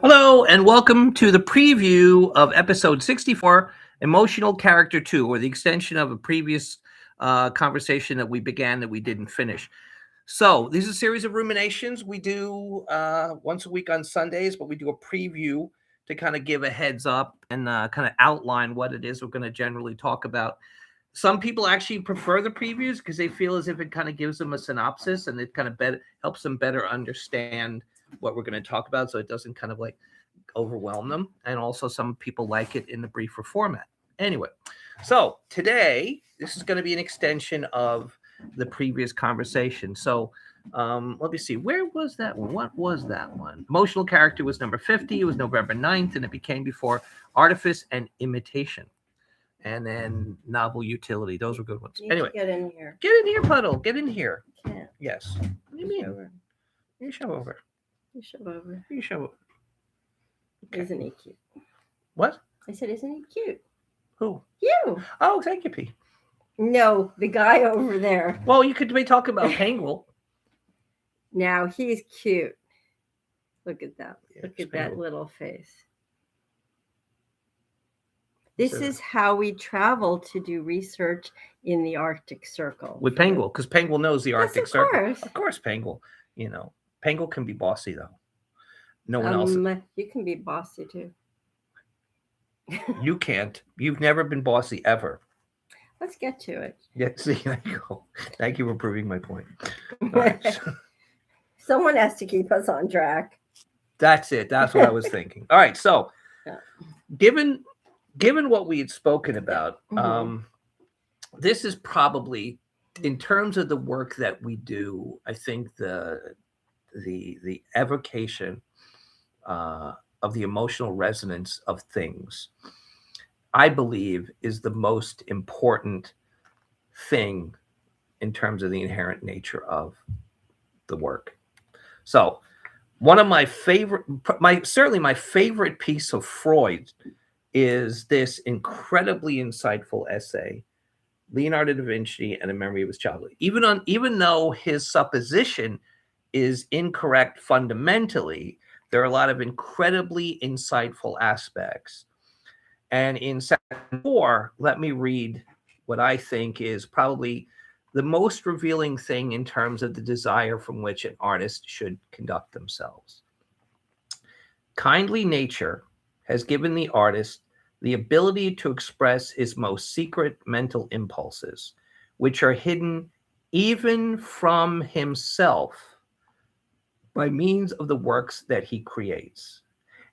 Hello, and welcome to the preview of episode 64, Emotional Character 2, or the extension of a previous conversation that we began that we didn't finish. So, these are a series of ruminations we do once a week on Sundays, but we do a preview to kind of give a heads up and kind of outline what it is we're going to generally talk about. Some people actually prefer the previews because they feel as if it kind of gives them a synopsis and it kind of helps them better understand what we're going to talk about, so it doesn't kind of like overwhelm them. And also, some people like it in the briefer format. Anyway, so today this is going to be an extension of the previous conversation. So let me see, where was that one? What was that one? Emotional Character was number 50. It was November 9th, and it became before Artifice and Imitation. And then Novel Utility. Those were good ones. Anyway, get in here. Get in here, Puddle. Get in here. Can't. Yes. What do you mean? You show over. You shove over. You show over. Okay. Isn't he cute? What? I said, isn't he cute? Who? You. Oh, thank you, P. No, the guy over there. Well, you could be talking about Penguin. Now he's cute. Look at that. Yeah, Look it's at that Penguin. little face. This is how we travel to do research in the Arctic Circle. With Penguin, because Penguin knows the Yes, Arctic of Circle. course. Of course, Penguin. You know, Penguin can be bossy, though. No one else. You can be bossy too. You can't. You've never been bossy ever. Let's get to it. Yeah, see, there you go. Thank you for proving my point. All right, so Someone has to keep us on track. that's it. That's what I was thinking. All right, so Yeah. given what we had spoken about, this is probably, in terms of the work that we do, I think the evocation of the emotional resonance of things, I believe, is the most important thing in terms of the inherent nature of the work. So, one of my favorite, certainly my favorite piece of Freud is this incredibly insightful essay, Leonardo da Vinci and a Memory of His Childhood. Even though his supposition is incorrect fundamentally, there are a lot of incredibly insightful aspects. And in section 4, let me read what I think is probably the most revealing thing in terms of the desire from which an artist should conduct themselves. Kindly nature has given the artist the ability to express his most secret mental impulses, which are hidden even from himself by means of the works that he creates.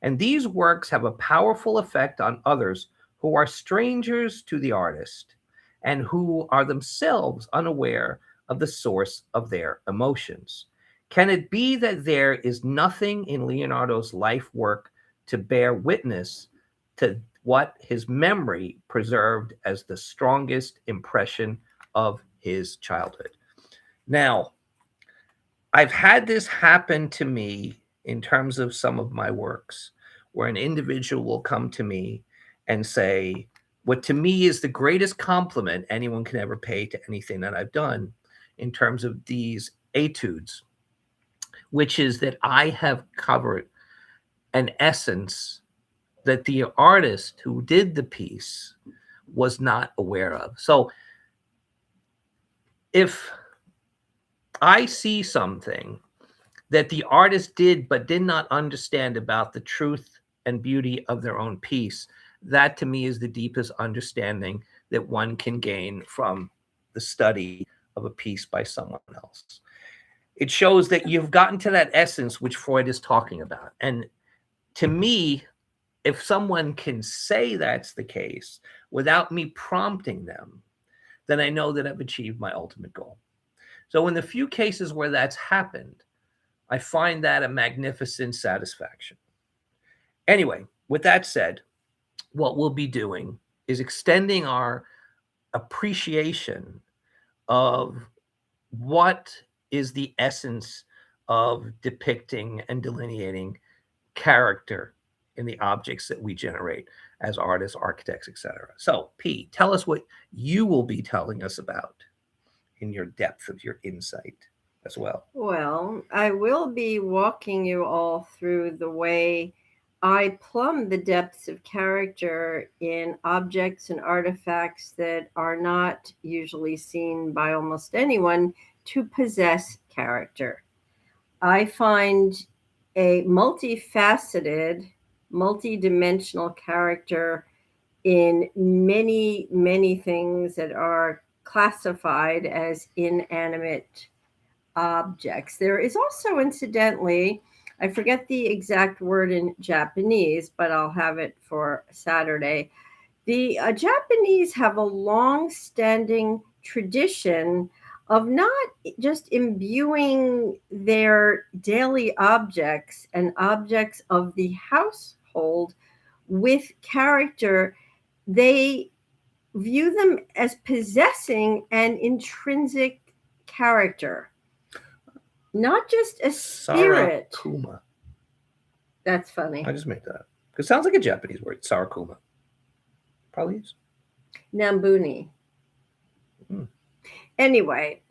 And these works have a powerful effect on others who are strangers to the artist and who are themselves unaware of the source of their emotions. Can it be that there is nothing in Leonardo's life work to bear witness to what his memory preserved as the strongest impression of his childhood? Now, I've had this happen to me in terms of some of my works, where an individual will come to me and say, what to me is the greatest compliment anyone can ever pay to anything that I've done in terms of these etudes, which is that I have covered an essence that the artist who did the piece was not aware of. So if I see something that the artist did but did not understand about the truth and beauty of their own piece, that to me is the deepest understanding that one can gain from the study of a piece by someone else. It shows that you've gotten to that essence which Freud is talking about. And to me, if someone can say that's the case without me prompting them, then I know that I've achieved my ultimate goal. So in the few cases where that's happened, I find that a magnificent satisfaction. Anyway, with that said, what we'll be doing is extending our appreciation of what is the essence of depicting and delineating character in the objects that we generate as artists, architects, etc. So, P, tell us what you will be telling us about in your depth of your insight as well. Well, I will be walking you all through the way I plumb the depths of character in objects and artifacts that are not usually seen by almost anyone to possess character. I find a multifaceted, multidimensional character in many, many things that are classified as inanimate objects. There is also, incidentally, I forget the exact word in Japanese, but I'll have it for Saturday. The Japanese have a long standing tradition of not just imbuing their daily objects and objects of the household with character. They view them as possessing an intrinsic character, not just a spirit. Sarakuma. That's funny. I just made that up. It sounds like a Japanese word, Sarakuma. Probably is. Nambuni. Hmm. Anyway,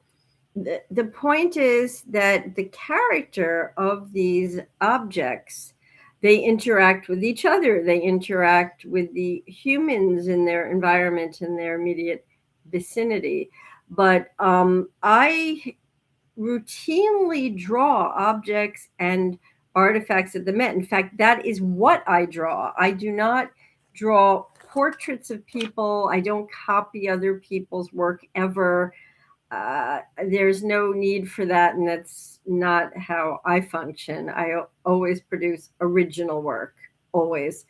the point is that the character of these objects, they interact with each other, they interact with the humans in their environment, in their immediate vicinity. But I routinely draw objects and artifacts at the Met. In fact, that is what I draw. I do not draw portraits of people. I don't copy other people's work ever. There's no need for that, and that's not how I function. I always produce original work, always.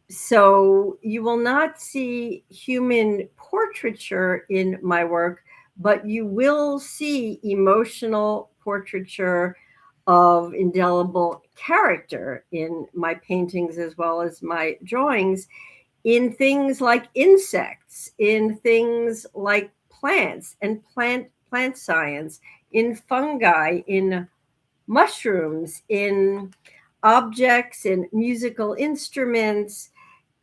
So you will not see human portraiture in my work, but you will see emotional portraiture of indelible character in my paintings as well as my drawings, in things like insects, in things like plants and plant science, in fungi, in mushrooms, in objects, in musical instruments,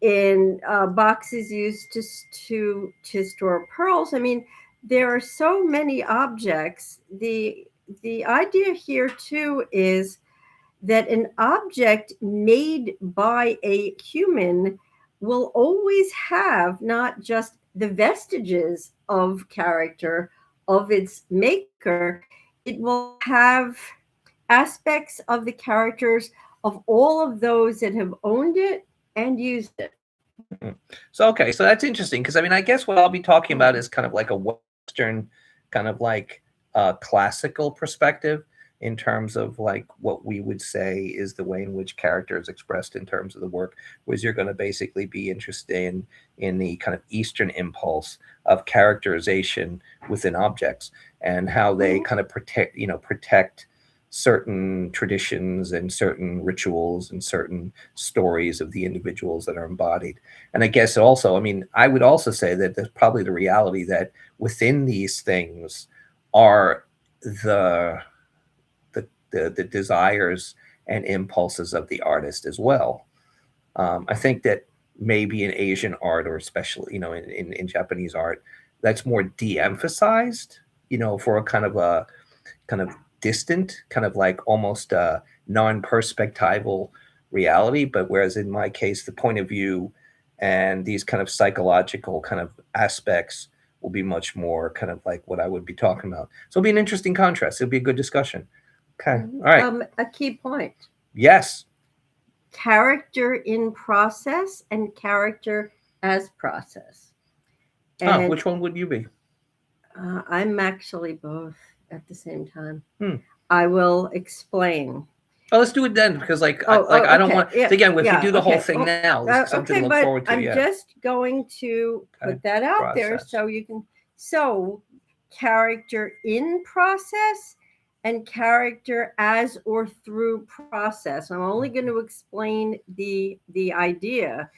in boxes used to store pearls. I mean, there are so many objects. The idea here too is that an object made by a human will always have not just the vestiges of character of its maker, it will have aspects of the characters of all of those that have owned it and used it. So okay, so that's interesting because I mean, I guess what I'll be talking about is kind of like a Western, kind of like classical perspective in terms of like what we would say is the way in which character is expressed in terms of the work, whereas you're going to basically be interested in the kind of Eastern impulse of characterization within objects and how they kind of protect certain traditions and certain rituals and certain stories of the individuals that are embodied. And I guess also, I mean, I would also say that there's probably the reality that within these things are the desires and impulses of the artist as well. I think that maybe in Asian art, or especially, in Japanese art, that's more de-emphasized, for a kind of distant, kind of like almost non-perspectival reality. But whereas in my case, the point of view and these kind of psychological kind of aspects will be much more kind of like what I would be talking about. So it'll be an interesting contrast. It'll be a good discussion. Okay. All right. A key point. Yes. Character in process and character as process. And which one would you be? I'm actually both at the same time. I will explain. Oh, let's do it then, because I don't want again. If we do the whole thing now, there's something to look forward to. I'm just going to put that out there so you can. So, character in process and character as or through process. I'm only going to explain the idea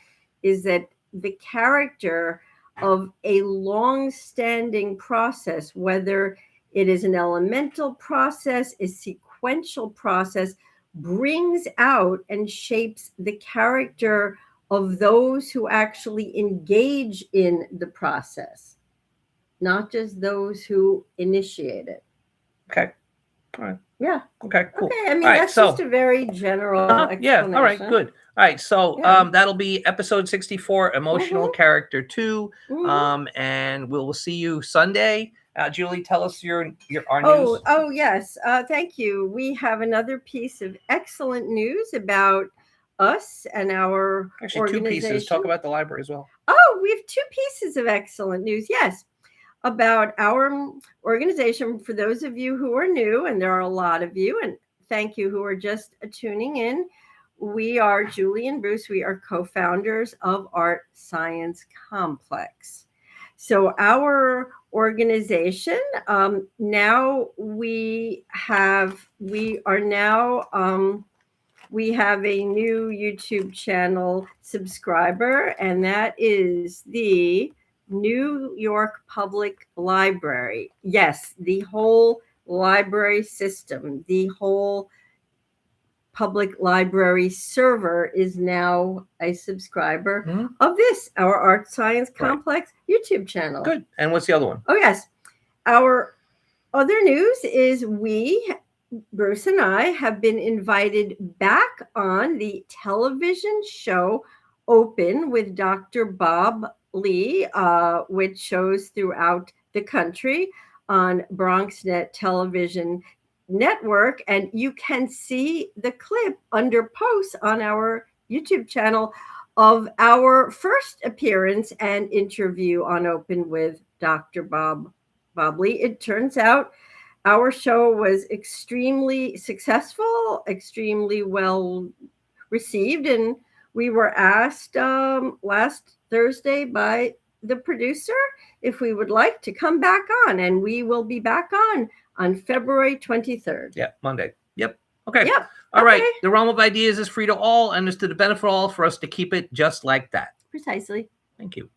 is that the character of a long-standing process, whether it is an elemental process, a sequential process, brings out and shapes the character of those who actually engage in the process, not just those who initiate it. Okay. All right. Yeah. Okay, cool. Okay. I mean, All right, that's so just a very general yeah, all right, explanation. good. All right, so Yeah. that'll be episode 64, Emotional Mhm, Character 2. mhm. And we'll see you Sunday. Julie, tell us our news. Oh, yes. Thank you. We have another piece of excellent news about us and our Actually, two pieces. organization. Talk about the library as well. Oh, we have two pieces of excellent news. Yes, about our organization. For those of you who are new, and there are a lot of you, and thank you who are just tuning in. We are Julie and Bruce. We are co-founders of Art Science Complex. So our organization now we have a new YouTube channel subscriber, and that is the New York Public Library. Yes, the whole library system, the whole public library server is now a subscriber Mhm. of this, our Art Science Right. Complex YouTube channel. Good. And what's the other one? Oh, yes. Our other news is Bruce and I, have been invited back on the television show Open with Dr. Bob Lee, which shows throughout the country on BronxNet Television Network. And you can see the clip under posts on our YouTube channel of our first appearance and interview on Open with Dr. Bob Lee. It turns out our show was extremely successful, extremely well received, and we were asked last Thursday by the producer if we would like to come back on, and we will be back on February 23rd. Yeah, Monday. Yep. Okay. Yep. All right. Okay. The realm of ideas is free to all and is to the benefit of all for us to keep it just like that. Precisely. Thank you.